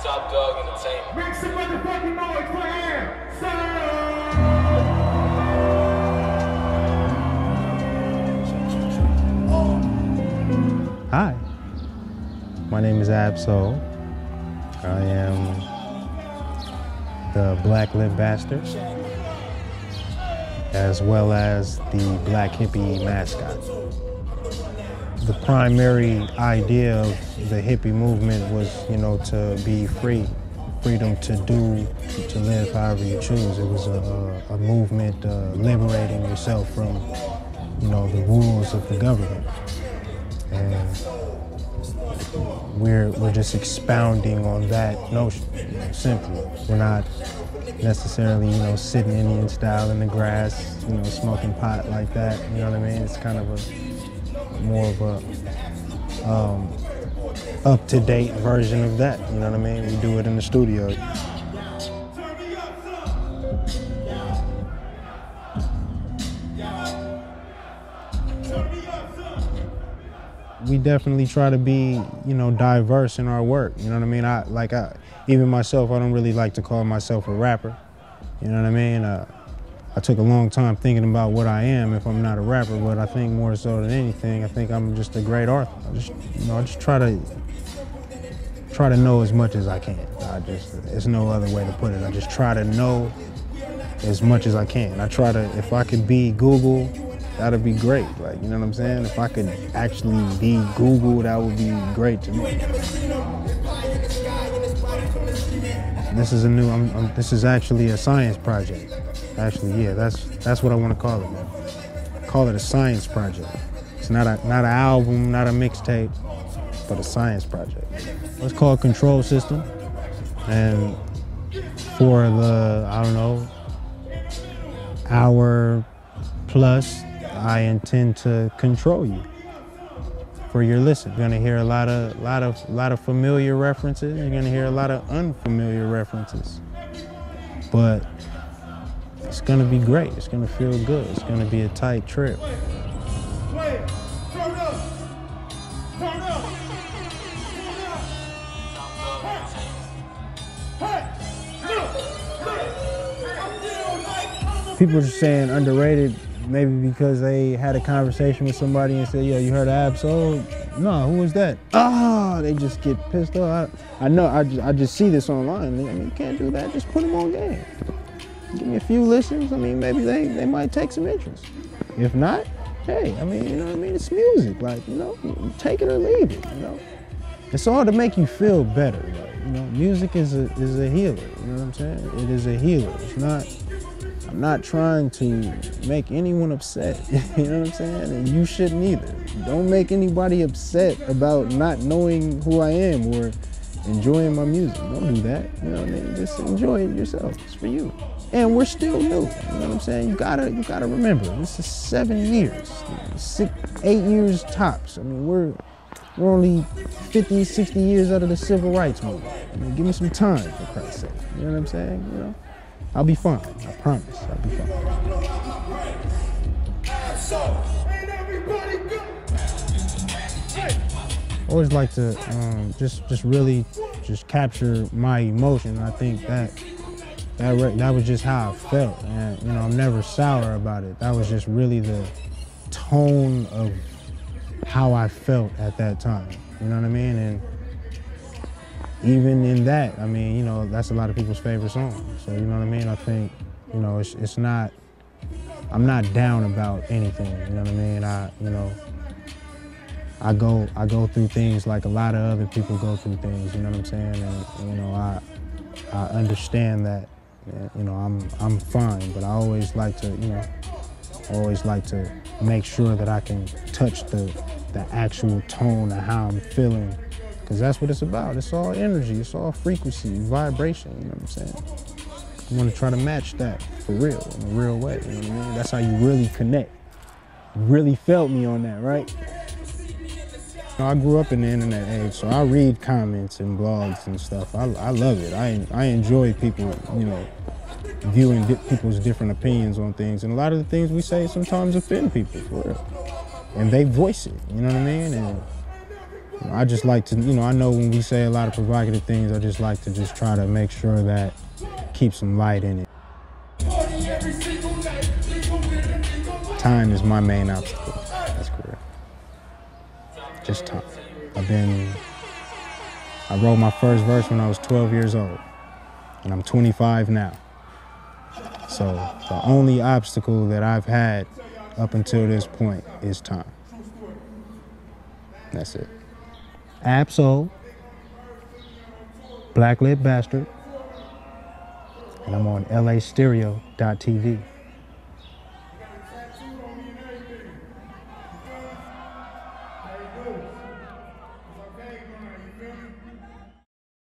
Top Dog Entertainment. Make some motherfucking noise for him! Hi, my name is Ab-Soul. I am the Black Lip Bastard, as well as the Black Hippy mascot. The primary idea of the hippie movement was, to be free, freedom to live however you choose. It was a movement liberating yourself from, the rules of the government. And we're just expounding on that notion, simply. We're not necessarily, sitting Indian style in the grass, smoking pot like that, you know what I mean? It's kind of more of a up-to-date version of that, you know what I mean? We do it in the studio. We definitely try to be, diverse in our work, you know what I mean? Even myself, I don't really like to call myself a rapper, you know what I mean? I took a long time thinking about what I am if I'm not a rapper, but I think more so than anything, I think I'm just a great author. I just try to know as much as I can. There's no other way to put it. I just try to know as much as I can. If I could be Google, that'd be great. Like, you know what I'm saying? If I could actually be Google, that would be great to me. This is this is actually a science project. Actually, yeah, that's what I want to call it, man. Call it a science project. It's not an album, not a mixtape, but a science project. It's called Control System. And for the, hour plus, I intend to control you for your listen. You're gonna hear a lot of familiar references. You're gonna hear a lot of unfamiliar references. But it's gonna be great. It's gonna feel good. It's gonna be a tight trip. People are saying underrated, maybe because they had a conversation with somebody and said, "Yo, you heard of Ab-Soul?" No, who was that? They just get pissed off. I know. I just see this online. You can't do that. Just put them on game. Give me a few listens. Maybe they might take some interest. If not, hey, it's music. Like, take it or leave it. It's all to make you feel better. Like, music is a healer. You know what I'm saying? It is a healer. It's not. I'm not trying to make anyone upset. You know what I'm saying? And you shouldn't either. Don't make anybody upset about not knowing who I am or enjoying my music. Don't do that. You know what I mean? Just enjoy it yourself. It's for you. And we're still new. You know what I'm saying? You gotta remember, this is 7 years, 8 years tops. We're only 50, 60 years out of the civil rights movement. Give me some time, for Christ's sake. You know what I'm saying? I'll be fine. I promise. I'll be fine. I always like to just really capture my emotion. I think that was just how I felt, and I'm never sour about it. That was just really the tone of how I felt at that time. You know what I mean? And even in that, that's a lot of people's favorite song. So you know what I mean? I think, it's not. I'm not down about anything. You know what I mean? I go through things like a lot of other people go through things. You know what I'm saying? And I understand that. I'm fine, but I always like to, make sure that I can touch the actual tone of how I'm feeling, because that's what it's about. It's all energy, it's all frequency, vibration, you know what I'm saying? I want to try to match that for real, in a real way, you know what I mean? That's how you really connect. You really felt me on that, right? I grew up in the internet age, so I read comments and blogs and stuff. I love it. I enjoy people, viewing people's different opinions on things. And a lot of the things we say sometimes offend people, for real. And they voice it, you know what I mean? And I just like to, I know when we say a lot of provocative things, I just like to just try to make sure that keep some light in it. Time is my main obstacle. That's correct. Just time. I wrote my first verse when I was 12 years old, and I'm 25 now. So the only obstacle that I've had up until this point is time. That's it. Absol, Black Lit Bastard, and I'm on lastereo.tv.